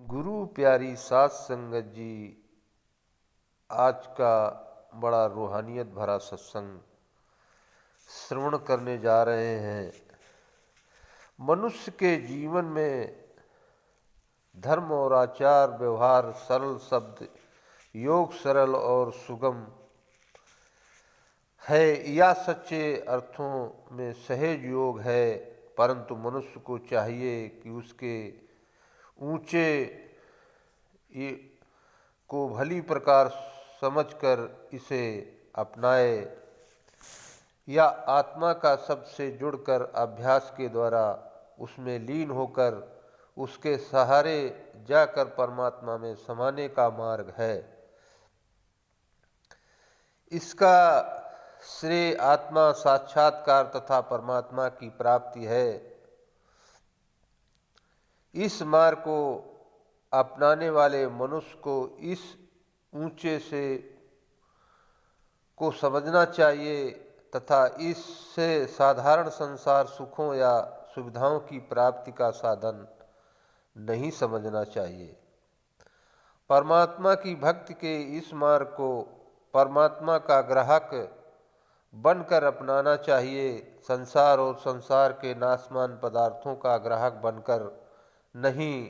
गुरु प्यारी सात संगत जी, आज का बड़ा रूहानियत भरा सत्संग श्रवण करने जा रहे हैं। मनुष्य के जीवन में धर्म और आचार व्यवहार सरल शब्द योग सरल और सुगम है या सच्चे अर्थों में सहज योग है, परंतु मनुष्य को चाहिए कि उसके ऊंचे को भली प्रकार समझकर इसे अपनाए या आत्मा का सबसे जुड़कर अभ्यास के द्वारा उसमें लीन होकर उसके सहारे जाकर परमात्मा में समाने का मार्ग है। इसका श्रेय आत्मा साक्षात्कार तथा परमात्मा की प्राप्ति है। इस मार्ग को अपनाने वाले मनुष्य को इस ऊंचे से को समझना चाहिए तथा इससे साधारण संसार सुखों या सुविधाओं की प्राप्ति का साधन नहीं समझना चाहिए। परमात्मा की भक्ति के इस मार्ग को परमात्मा का ग्राहक बनकर अपनाना चाहिए। संसार और संसार के नाशमान पदार्थों का ग्राहक बनकर नहीं,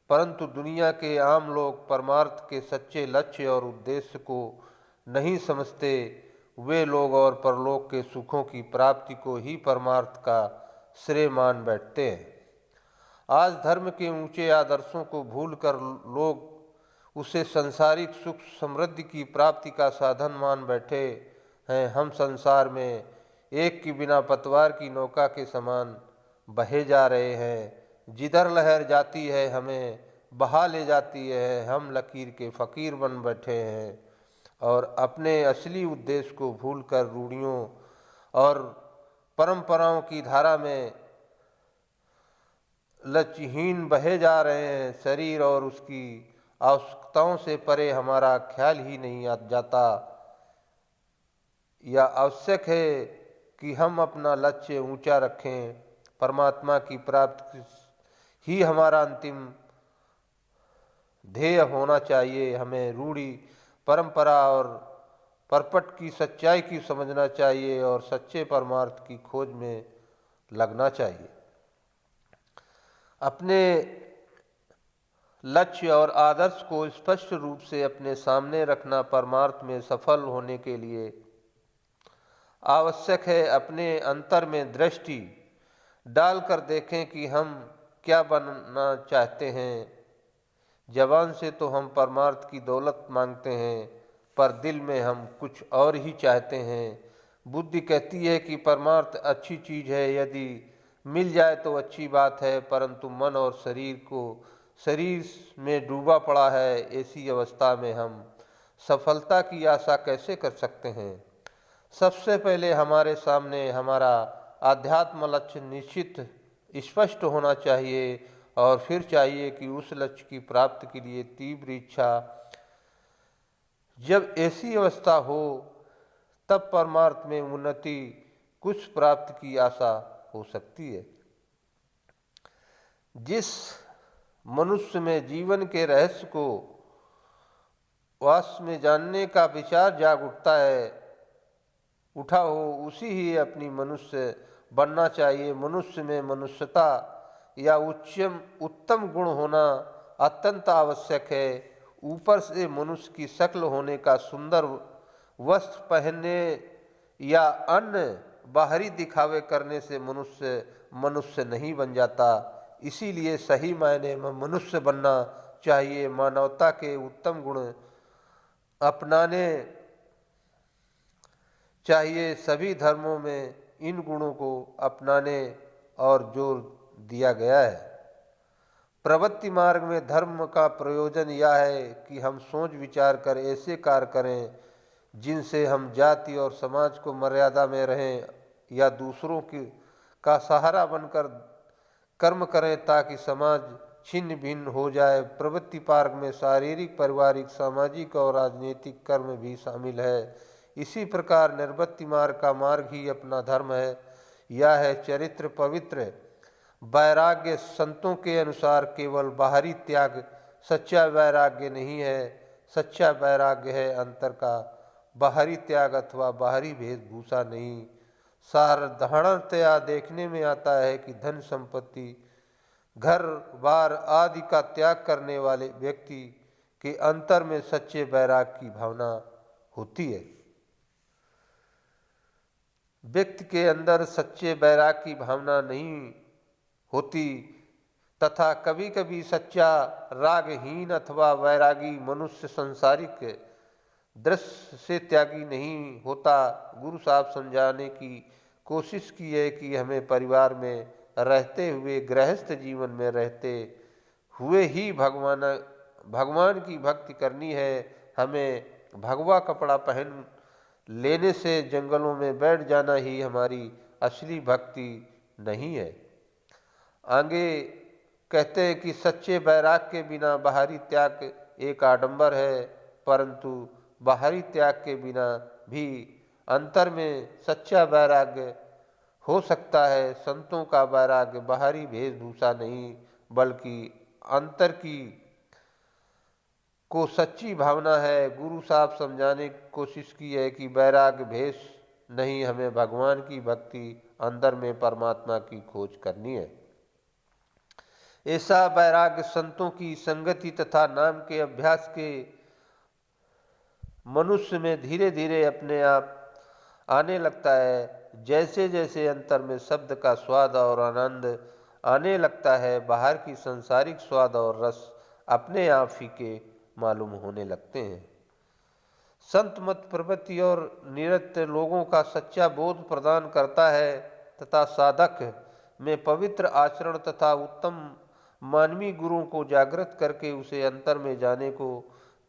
परंतु दुनिया के आम लोग परमार्थ के सच्चे लक्ष्य और उद्देश्य को नहीं समझते। वे लोग और परलोक के सुखों की प्राप्ति को ही परमार्थ का श्रेय मान बैठते हैं। आज धर्म के ऊंचे आदर्शों को भूलकर लोग उसे संसारिक सुख समृद्धि की प्राप्ति का साधन मान बैठे हैं। हम संसार में एक की बिना पतवार की नौका के समान बहे जा रहे हैं। जिधर लहर जाती है हमें बहा ले जाती है। हम लकीर के फ़कीर बन बैठे हैं और अपने असली उद्देश्य को भूलकर रूढ़ियों और परंपराओं की धारा में लक्ष्यहीन बहे जा रहे हैं। शरीर और उसकी आवश्यकताओं से परे हमारा ख्याल ही नहीं आ जाता। यह आवश्यक है कि हम अपना लक्ष्य ऊंचा रखें। परमात्मा की प्राप्ति ही हमारा अंतिम ध्येय होना चाहिए। हमें रूढ़ी परंपरा और परपट की सच्चाई की समझना चाहिए और सच्चे परमार्थ की खोज में लगना चाहिए। अपने लक्ष्य और आदर्श को स्पष्ट रूप से अपने सामने रखना परमार्थ में सफल होने के लिए आवश्यक है। अपने अंतर में दृष्टि डालकर देखें कि हम क्या बनना चाहते हैं। जबान से तो हम परमार्थ की दौलत मांगते हैं, पर दिल में हम कुछ और ही चाहते हैं। बुद्धि कहती है कि परमार्थ अच्छी चीज़ है, यदि मिल जाए तो अच्छी बात है, परंतु मन और शरीर में डूबा पड़ा है। ऐसी अवस्था में हम सफलता की आशा कैसे कर सकते हैं। सबसे पहले हमारे सामने हमारा आध्यात्म लक्ष्य निश्चित स्पष्ट होना चाहिए और फिर चाहिए कि उस लक्ष्य की प्राप्ति के लिए तीव्र इच्छा। जब ऐसी अवस्था हो तब परमार्थ में उन्नति कुछ प्राप्ति की आशा हो सकती है। जिस मनुष्य में जीवन के रहस्य को वास्तव में जानने का विचार जाग उठा हो, उसी ही अपनी मनुष्य बनना चाहिए। मनुष्य में मनुष्यता या उत्तम गुण होना अत्यंत आवश्यक है। ऊपर से मनुष्य की शक्ल होने का सुंदर वस्त्र पहनने या अन्य बाहरी दिखावे करने से मनुष्य नहीं बन जाता। इसीलिए सही मायने में मनुष्य बनना चाहिए। मानवता के उत्तम गुण अपनाने चाहिए। सभी धर्मों में इन गुणों को अपनाने और जोर दिया गया है। प्रवृत्ति मार्ग में धर्म का प्रयोजन यह है कि हम सोच विचार कर ऐसे कार्य करें जिनसे हम जाति और समाज को मर्यादा में रहें या दूसरों का सहारा बनकर कर्म करें ताकि समाज छिन्न भिन्न हो जाए। प्रवृत्ति मार्ग में शारीरिक, पारिवारिक, सामाजिक और राजनीतिक कर्म भी शामिल है। इसी प्रकार निर्वृत्ति मार्ग का मार्ग ही अपना धर्म है। यह है चरित्र पवित्र वैराग्य। संतों के अनुसार केवल बाहरी त्याग सच्चा वैराग्य नहीं है। सच्चा वैराग्य है अंतर का बाहरी त्याग अथवा बाहरी वेशभूषा नहीं। साधारणतया देखने में आता है कि धन संपत्ति, घर बार आदि का त्याग करने वाले व्यक्ति के अंतर में सच्चे वैराग्य की भावना होती है। व्यक्ति के अंदर सच्चे वैराग्य की भावना नहीं होती तथा कभी कभी सच्चा रागहीन अथवा वैरागी मनुष्य संसारिक दृश्य से त्यागी नहीं होता। गुरु साहब समझाने की कोशिश की है कि हमें परिवार में रहते हुए, गृहस्थ जीवन में रहते हुए ही भगवान की भक्ति करनी है। हमें भगवा कपड़ा पहन लेने से जंगलों में बैठ जाना ही हमारी असली भक्ति नहीं है। आगे कहते हैं कि सच्चे वैराग्य के बिना बाहरी त्याग एक आडंबर है, परंतु बाहरी त्याग के बिना भी अंतर में सच्चा वैराग्य हो सकता है। संतों का वैराग्य बाहरी वेशभूषा नहीं बल्कि अंतर की को सच्ची भावना है। गुरु साहब समझाने की कोशिश की है कि वैराग्य भेष नहीं, हमें भगवान की भक्ति, अंदर में परमात्मा की खोज करनी है। ऐसा वैराग्य संतों की संगति तथा नाम के अभ्यास के मनुष्य में धीरे धीरे अपने आप आने लगता है। जैसे जैसे अंतर में शब्द का स्वाद और आनंद आने लगता है, बाहर की सांसारिक स्वाद और रस अपने आप फीके मालूम होने लगते हैं। संत मत प्रवृत्ति और निरत लोगों का सच्चा बोध प्रदान करता है तथा साधक में पवित्र आचरण तथा उत्तम मानवीय गुरुओं को जागृत करके उसे अंतर में जाने को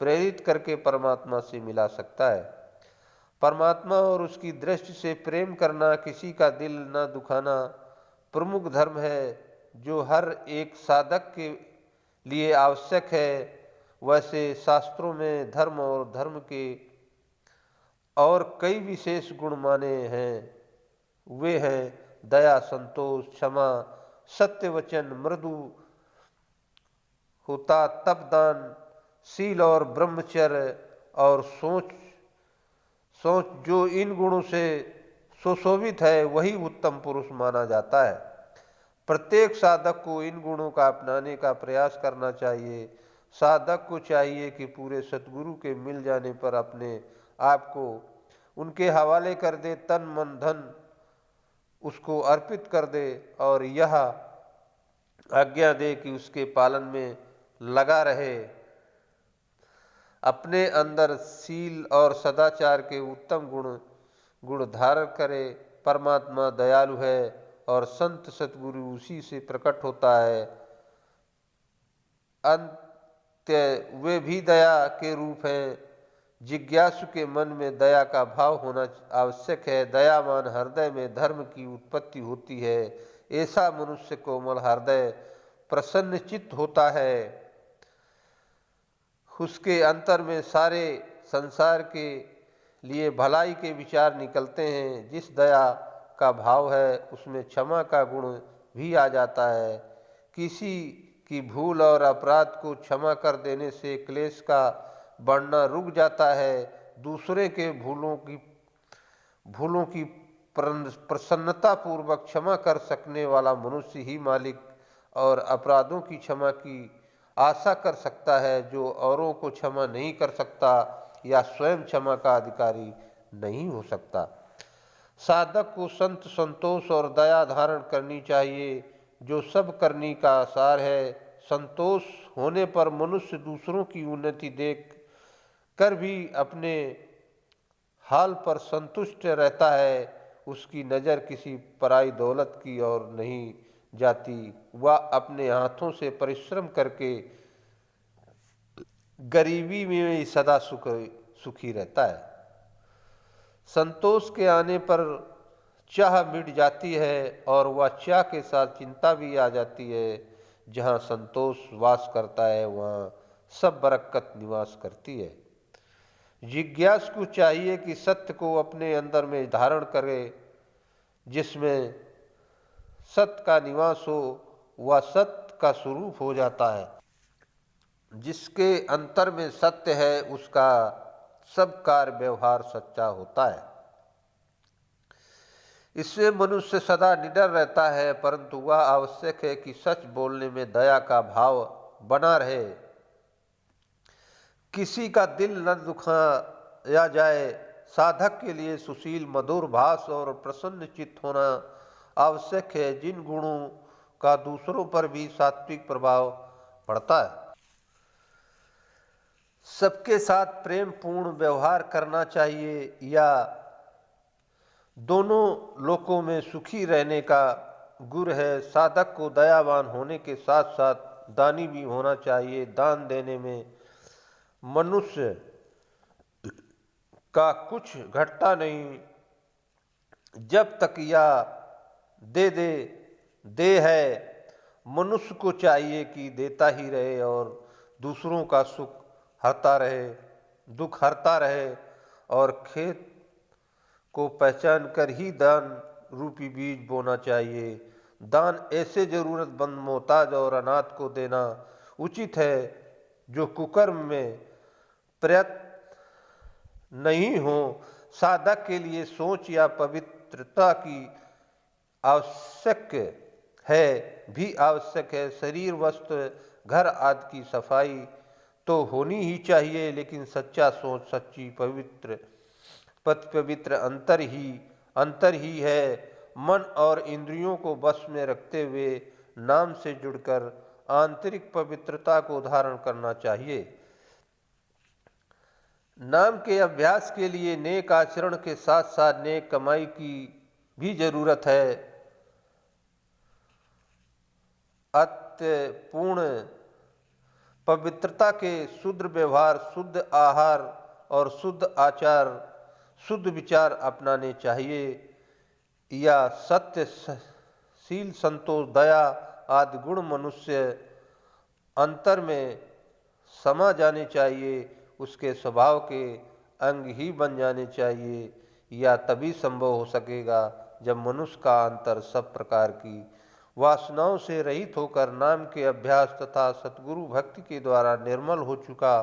प्रेरित करके परमात्मा से मिला सकता है। परमात्मा और उसकी दृष्टि से प्रेम करना, किसी का दिल न दुखाना प्रमुख धर्म है जो हर एक साधक के लिए आवश्यक है। वैसे शास्त्रों में धर्म और धर्म के और कई विशेष गुण माने हैं। वे हैं दया, संतोष, क्षमा, सत्य वचन, मृदु होता, तपदान, शील और ब्रह्मचर्य और सोच। जो इन गुणों से सुशोभित है वही उत्तम पुरुष माना जाता है। प्रत्येक साधक को इन गुणों का अपनाने का प्रयास करना चाहिए। साधक को चाहिए कि पूरे सतगुरु के मिल जाने पर अपने आप को उनके हवाले कर दे, तन मन धन उसको अर्पित कर दे और यह आज्ञा दे कि उसके पालन में लगा रहे। अपने अंदर शील और सदाचार के उत्तम गुण धारण करे। परमात्मा दयालु है और संत सतगुरु उसी से प्रकट होता है। अंत्य वे भी दया के रूप हैं। जिज्ञासु के मन में दया का भाव होना आवश्यक है। दयावान हृदय में धर्म की उत्पत्ति होती है। ऐसा मनुष्य कोमल हृदय प्रसन्न चित्त होता है। उसके अंतर में सारे संसार के लिए भलाई के विचार निकलते हैं। जिस दया का भाव है उसमें क्षमा का गुण भी आ जाता है। किसी की भूल और अपराध को क्षमा कर देने से क्लेश का बढ़ना रुक जाता है। दूसरे के भूलों की प्रसन्नता पूर्वक क्षमा कर सकने वाला मनुष्य ही मालिक और अपराधों की क्षमा की आशा कर सकता है। जो औरों को क्षमा नहीं कर सकता या स्वयं क्षमा का अधिकारी नहीं हो सकता। साधक को संत, संतोष और दया धारण करनी चाहिए, जो सब करनी का सार है। संतोष होने पर मनुष्य दूसरों की उन्नति देख कर भी अपने हाल पर संतुष्ट रहता है। उसकी नज़र किसी पराई दौलत की ओर नहीं जाती। वह अपने हाथों से परिश्रम करके गरीबी में सदा सुखी रहता है। संतोष के आने पर चाह मिट जाती है और वह चाह के साथ चिंता भी आ जाती है। जहाँ संतोष वास करता है वहाँ सब बरकत निवास करती है। जिज्ञासु को चाहिए कि सत्य को अपने अंदर में धारण करे। जिसमें सत्य का निवास हो वह सत्य का स्वरूप हो जाता है। जिसके अंतर में सत्य है उसका सब कार्य व्यवहार सच्चा होता है। इससे मनुष्य सदा निडर रहता है, परंतु वह आवश्यक है कि सच बोलने में दया का भाव बना रहे। किसी का दिल न दुखाया जाए। साधक के लिए सुशील, मधुर भाष और प्रसन्न चित्त होना आवश्यक है, जिन गुणों का दूसरों पर भी सात्विक प्रभाव पड़ता है। सबके साथ प्रेम पूर्ण व्यवहार करना चाहिए या दोनों लोकों में सुखी रहने का गुर है। साधक को दयावान होने के साथ साथ दानी भी होना चाहिए। दान देने में मनुष्य का कुछ घटता नहीं, जब तक यह दे है। मनुष्य को चाहिए कि देता ही रहे और दूसरों का दुख हरता रहे और खेत को पहचान कर ही दान रूपी बीज बोना चाहिए। दान ऐसे जरूरतमंद, मोहताज और अनाथ को देना उचित है जो कुकर्म में प्रयत्न नहीं हो। साधक के लिए सोच या पवित्रता की भी आवश्यक है। शरीर, वस्त्र, घर आदि की सफाई तो होनी ही चाहिए, लेकिन सच्चा सोच, सच्ची पवित्र अंतर ही है। मन और इंद्रियों को वश में रखते हुए नाम से जुड़कर आंतरिक पवित्रता को धारण करना चाहिए। नाम के अभ्यास के लिए नेक आचरण के साथ साथ नेक कमाई की भी जरूरत है। अत्यपूर्ण पवित्रता के शुद्ध व्यवहार, शुद्ध आहार और शुद्ध आचार, शुद्ध विचार अपनाने चाहिए। या सत्य, शील, संतोष, दया आदि गुण मनुष्य अंतर में समा जाने चाहिए। उसके स्वभाव के अंग ही बन जाने चाहिए। या तभी संभव हो सकेगा जब मनुष्य का अंतर सब प्रकार की वासनाओं से रहित होकर नाम के अभ्यास तथा सतगुरु भक्ति के द्वारा निर्मल हो चुका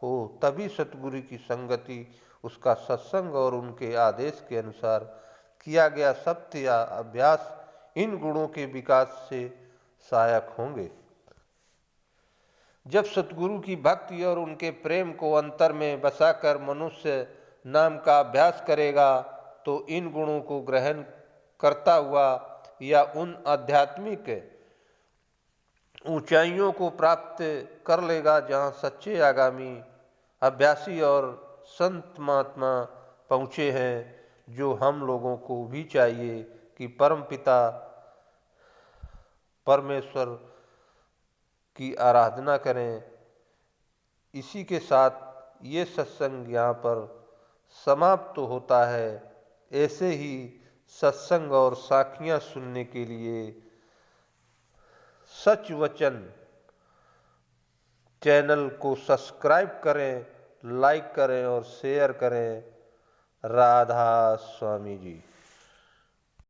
हो। तभी सतगुरु की संगति, उसका सत्संग और उनके आदेश के अनुसार किया गया सत्य या अभ्यास इन गुणों के विकास से सहायक होंगे। जब सतगुरु की भक्ति और उनके प्रेम को अंतर में बसाकर मनुष्य नाम का अभ्यास करेगा तो इन गुणों को ग्रहण करता हुआ या उन आध्यात्मिक ऊंचाइयों को प्राप्त कर लेगा जहाँ सच्चे आगामी, अभ्यासी और संत महात्मा पहुँचे हैं। जो हम लोगों को भी चाहिए कि परमपिता परमेश्वर की आराधना करें। इसी के साथ ये सत्संग यहाँ पर समाप्त होता है। ऐसे ही सत्संग और साखियाँ सुनने के लिए सच वचन चैनल को सब्सक्राइब करें, लाइक करें और शेयर करें। राधा स्वामी जी।